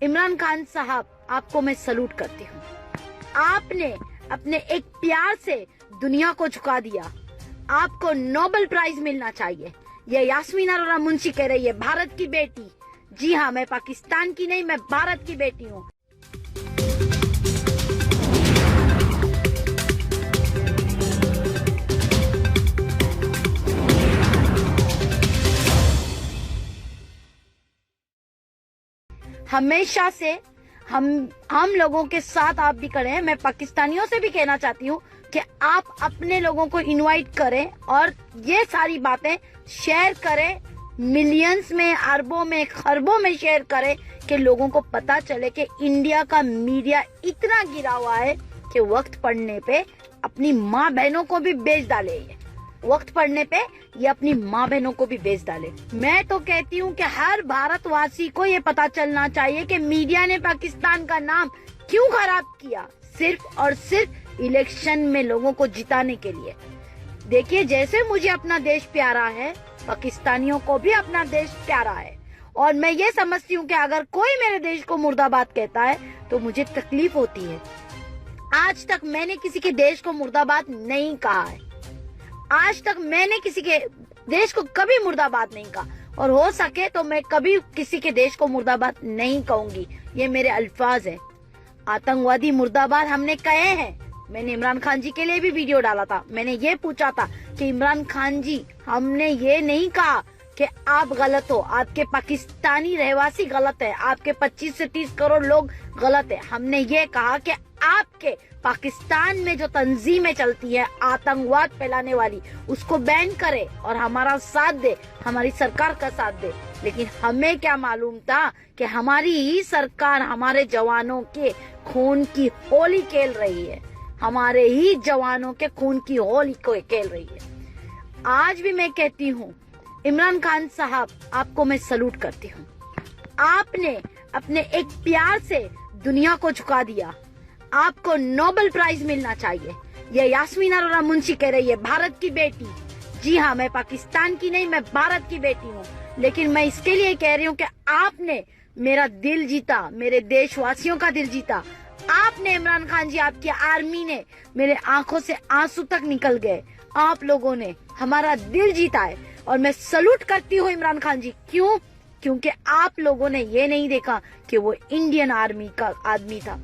इमरान खान साहब, आपको मैं सलूट करती हूँ। आपने अपने एक प्यार से दुनिया को झुका दिया। आपको नोबेल प्राइज मिलना चाहिए। ये यास्मीन अरोरा मुंशी कह रही है, भारत की बेटी। जी हाँ, मैं पाकिस्तान की नहीं, मैं भारत की बेटी हूँ। हमेशा से हम लोगों के साथ आप भी खड़े हैं। मैं पाकिस्तानियों से भी कहना चाहती हूँ कि आप अपने लोगों को इनवाइट करें और ये सारी बातें शेयर करें, मिलियंस में, अरबों में, खरबों में शेयर करें कि लोगों को पता चले कि इंडिया का मीडिया इतना गिरा हुआ है कि वक्त पड़ने पे अपनी माँ बहनों को भी बेच डाले। वक्त पड़ने पे ये अपनी माँ बहनों को भी बेच डाले। मैं तो कहती हूँ कि हर भारतवासी को ये पता चलना चाहिए कि मीडिया ने पाकिस्तान का नाम क्यों खराब किया, सिर्फ और सिर्फ इलेक्शन में लोगों को जिताने के लिए। देखिए, जैसे मुझे अपना देश प्यारा है, पाकिस्तानियों को भी अपना देश प्यारा है। और मैं ये समझती हूँ कि अगर कोई मेरे देश को मुर्दाबाद कहता है तो मुझे तकलीफ होती है। आज तक मैंने किसी के देश को मुर्दाबाद नहीं कहा है। आज तक मैंने किसी के देश को कभी मुर्दाबाद नहीं कहा, और हो सके तो मैं कभी किसी के देश को मुर्दाबाद नहीं कहूंगी। ये मेरे अल्फाज है। आतंकवादी मुर्दाबाद हमने कहे हैं। मैंने इमरान खान जी के लिए भी वीडियो डाला था। मैंने ये पूछा था कि इमरान खान जी, हमने ये नहीं कहा कि आप गलत हो, आपके पाकिस्तानी रहवासी गलत है, आपके 25 से 30 करोड़ लोग गलत है। हमने ये कहा कि आपके पाकिस्तान में जो तंजीमें चलती है आतंकवाद फैलाने वाली, उसको बैन करे और हमारा साथ दे, हमारी सरकार का साथ दे। लेकिन हमें क्या मालूम था कि हमारी ही सरकार हमारे जवानों के खून की होली खेल रही है, हमारे ही जवानों के खून की होली को खेल रही है। आज भी मैं कहती हूँ, इमरान खान साहब, आपको मैं सलूट करती हूँ। आपने अपने एक प्यार से दुनिया को झुका दिया। आपको नोबेल प्राइज मिलना चाहिए। ये यास्मीन अरोरा मुंशी कह रही है, भारत की बेटी। जी हाँ, मैं पाकिस्तान की नहीं, मैं भारत की बेटी हूँ। लेकिन मैं इसके लिए कह रही हूँ कि आपने मेरा दिल जीता, मेरे देशवासियों का दिल जीता। आपने, इमरान खान जी, आपकी आर्मी ने, मेरे आंखों से आंसू तक निकल गए। आप लोगों ने हमारा दिल जीता है और मैं सलूट करती हूँ इमरान खान जी। क्यों? क्योंकि आप लोगों ने ये नहीं देखा कि वो इंडियन आर्मी का आदमी था।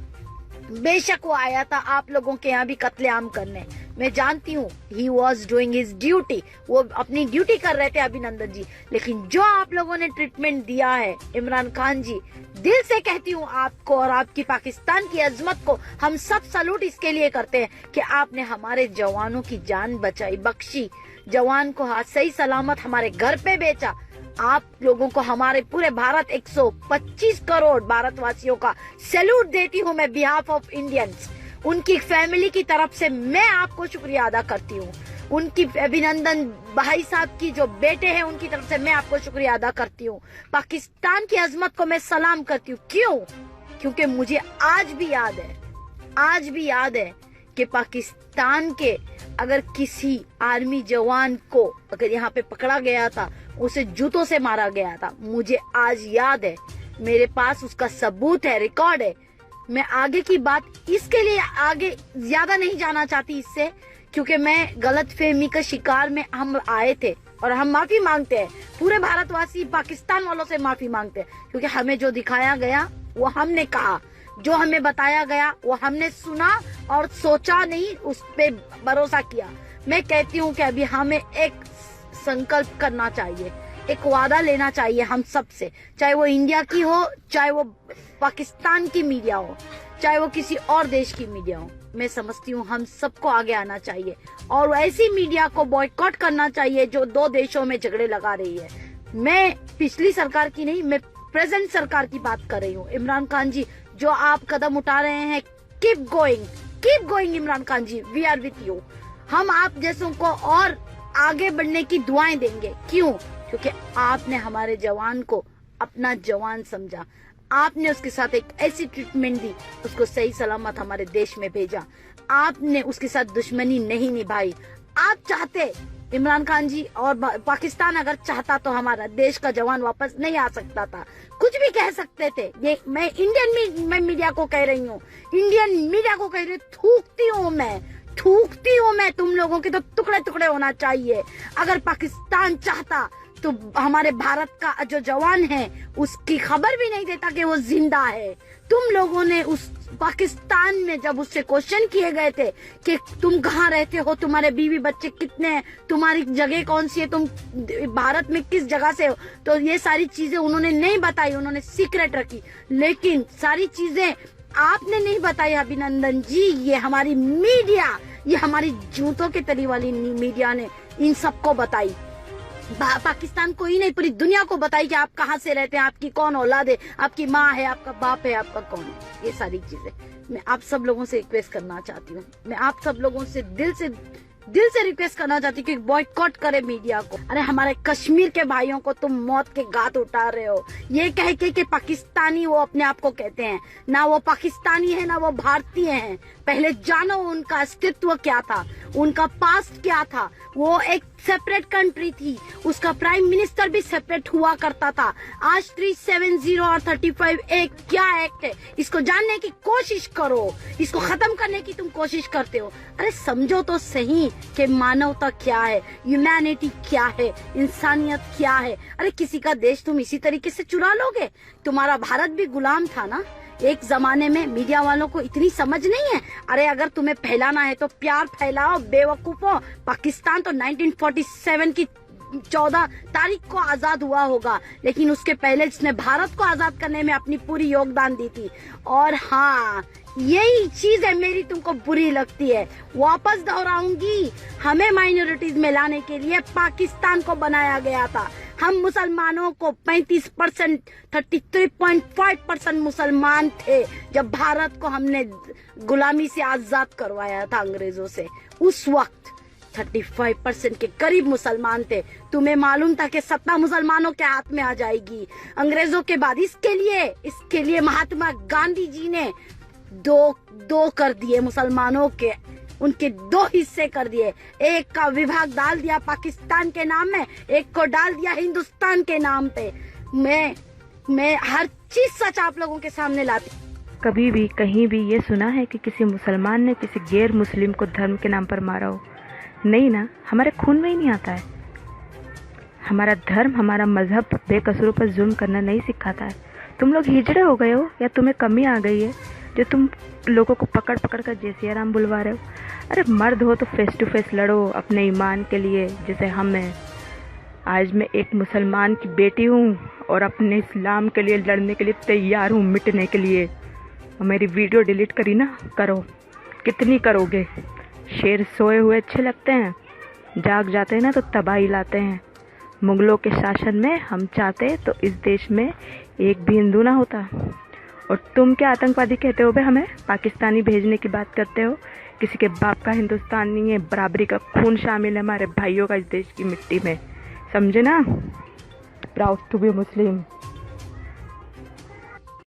बेशक वो आया था आप लोगों के यहाँ भी कत्लेआम करने। मैं जानती हूँ, he was doing his duty, वो अपनी ड्यूटी कर रहे थे अभिनंदन जी। लेकिन जो आप लोगों ने ट्रीटमेंट दिया है इमरान खान जी, दिल से कहती हूँ आपको और आपकी पाकिस्तान की अजमत को हम सब सलूट इसके लिए करते हैं कि आपने हमारे जवानों की जान बचाई, बख्शी, जवान को हाथ सही सलामत हमारे घर पे बेचा। आप लोगों को, हमारे पूरे भारत 125 करोड़ भारतवासियों का सैल्यूट देती हूँ मैं, बिहाफ ऑफ इंडियंस। उनकी फैमिली की तरफ से मैं आपको शुक्रिया अदा करती हूँ। उनकी अभिनंदन भाई साहब की जो बेटे हैं उनकी तरफ से मैं आपको शुक्रिया अदा करती हूँ। पाकिस्तान की अजमत को मैं सलाम करती हूँ। क्यों? क्योंकि मुझे आज भी याद है कि पाकिस्तान के अगर किसी आर्मी जवान को अगर यहाँ पे पकड़ा गया था, उसे जूतों से मारा गया था। मुझे आज याद है, मेरे पास उसका सबूत है, रिकॉर्ड है। मैं आगे की बात इसके लिए आगे ज्यादा नहीं जाना चाहती इससे, क्योंकि मैं गलत फहमी का शिकार में हम आए थे और हम माफी मांगते हैं। पूरे भारतवासी पाकिस्तान वालों से माफी मांगते हैं, क्योंकि हमें जो दिखाया गया वो हमने कहा, जो हमें बताया गया वो हमने सुना और सोचा नहीं, उस पे भरोसा किया। मैं कहती हूँ कि अभी हमें एक संकल्प करना चाहिए, एक वादा लेना चाहिए हम सब से, चाहे वो इंडिया की हो, चाहे वो पाकिस्तान की मीडिया हो, चाहे वो किसी और देश की मीडिया हो। मैं समझती हूँ हम सबको आगे आना चाहिए और ऐसी मीडिया को बॉयकॉट करना चाहिए जो दो देशों में झगड़े लगा रही है। मैं पिछली सरकार की नहीं, मैं प्रेजेंट सरकार की बात कर रही हूँ। इमरान खान जी, जो आप कदम उठा रहे हैं, keep going Imran Khan ji, we are with you. हम आप जैसों को और आगे बढ़ने की दुआएं देंगे। क्यों? क्योंकि आपने हमारे जवान को अपना जवान समझा, आपने उसके साथ एक ऐसी ट्रीटमेंट दी, उसको सही सलामत हमारे देश में भेजा। आपने उसके साथ दुश्मनी नहीं निभाई, आप चाहते, इमरान खान जी और पाकिस्तान अगर चाहता तो हमारा देश का जवान वापस नहीं आ सकता था, कुछ भी कह सकते थे। ये मैं इंडियन मीडिया को कह रही हूँ, इंडियन मीडिया को कह रही हूँ, थूकती हूँ मैं, तुम लोगों के तो टुकड़े टुकड़े होना चाहिए। अगर पाकिस्तान चाहता तो हमारे भारत का जो जवान है उसकी खबर भी नहीं देता कि वो जिंदा है। तुम लोगों ने उस पाकिस्तान में जब उससे क्वेश्चन किए गए थे कि तुम कहाँ रहते हो, तुम्हारे बीवी बच्चे कितने हैं, तुम्हारी जगह कौन सी है, तुम भारत में किस जगह से हो, तो ये सारी चीजें उन्होंने नहीं बताई, उन्होंने सीक्रेट रखी। लेकिन सारी चीजें आपने नहीं बताई अभिनंदन जी, ये हमारी मीडिया, ये हमारी जूतों के तली वाली मीडिया ने इन सबको बताई। पाकिस्तान को ही नहीं, पूरी दुनिया को बताई कि आप कहाँ से रहते हैं, आपकी कौन औलाद है, आपकी माँ है, आपका बाप है, आपका कौन है। ये सारी चीजें मैं आप सब लोगों से रिक्वेस्ट करना चाहती हूँ, मैं आप सब लोगों से दिल से रिक्वेस्ट करना चाहती हूँ कि बॉयकॉट करे मीडिया को। अरे हमारे कश्मीर के भाइयों को तुम मौत के घाट उठा रहे हो, ये कह के कि पाकिस्तानी वो अपने आप को कहते हैं, ना वो पाकिस्तानी है ना वो भारतीय हैं। पहले जानो उनका अस्तित्व क्या था, उनका पास्ट क्या था। वो एक सेपरेट कंट्री थी, उसका प्राइम मिनिस्टर भी सेपरेट हुआ करता था। आज 370 और 35A क्या एक्ट है, इसको जानने की कोशिश करो, इसको खत्म करने की तुम कोशिश करते हो। अरे समझो तो सही कि मानवता क्या है, ह्यूमैनिटी क्या है, इंसानियत क्या है। अरे किसी का देश तुम इसी तरीके से चुरा लोगे? तुम्हारा भारत भी गुलाम था ना एक जमाने में। मीडिया वालों को इतनी समझ नहीं है। अरे अगर तुम्हें फैलाना है तो प्यार फैलाओ बेवकूफों। पाकिस्तान तो 1947 की 14 तारीख को आजाद हुआ होगा, लेकिन उसके पहले इसने भारत को आजाद करने में अपनी पूरी योगदान दी थी। और हाँ, यही चीज है मेरी तुमको बुरी लगती है। वापस दोहराऊंगी, हमें माइनॉरिटीज में लाने के लिए पाकिस्तान को बनाया गया था। हम मुसलमानों को 35%, 33.5% मुसलमान थे जब भारत को हमने गुलामी से आजाद करवाया था अंग्रेजों से। उस वक्त 35% के करीब मुसलमान थे। तुम्हें मालूम था कि सत्ता मुसलमानों के हाथ में आ जाएगी अंग्रेजों के बाद। इसके लिए महात्मा गांधी जी ने दो कर दिए मुसलमानों के, उनके 2 हिस्से कर दिए। एक का विभाग डाल दिया पाकिस्तान के नाम में, एक को डाल दिया हिंदुस्तान के नाम पे। मैं हर चीज सच आप लोगों के सामने लाती। कभी भी कहीं भी ये सुना है कि किसी मुसलमान ने किसी गैर मुस्लिम को धर्म के नाम पर मारा हो? नहीं ना, हमारे खून में ही नहीं आता है। हमारा धर्म, हमारा मजहब बेकसूरों पर जुल्म करना नहीं सिखाता है। तुम लोग हिजड़े हो गए हो या तुम्हें कमी आ गई है जो तुम लोगों को पकड़ पकड़ कर जय सिया राम बुलवा रहे हो? अरे मर्द हो तो फेस टू फेस लड़ो अपने ईमान के लिए, जैसे हम हैं। आज मैं एक मुसलमान की बेटी हूँ और अपने इस्लाम के लिए लड़ने के लिए तैयार हूँ, मिटने के लिए। और मेरी वीडियो डिलीट करी ना, करो, कितनी करोगे? शेर सोए हुए अच्छे लगते हैं, जाग जाते हैं ना तो तबाही लाते हैं। मुगलों के शासन में हम चाहते तो इस देश में एक भी हिंदू ना होता। और तुम क्या आतंकवादी कहते हो बे हमें? पाकिस्तानी भेजने की बात करते हो। किसी के बाप का हिंदुस्तान नहीं है, बराबरी का खून शामिल है हमारे भाइयों का इस देश की मिट्टी में, समझे ना? Proud to be Muslim.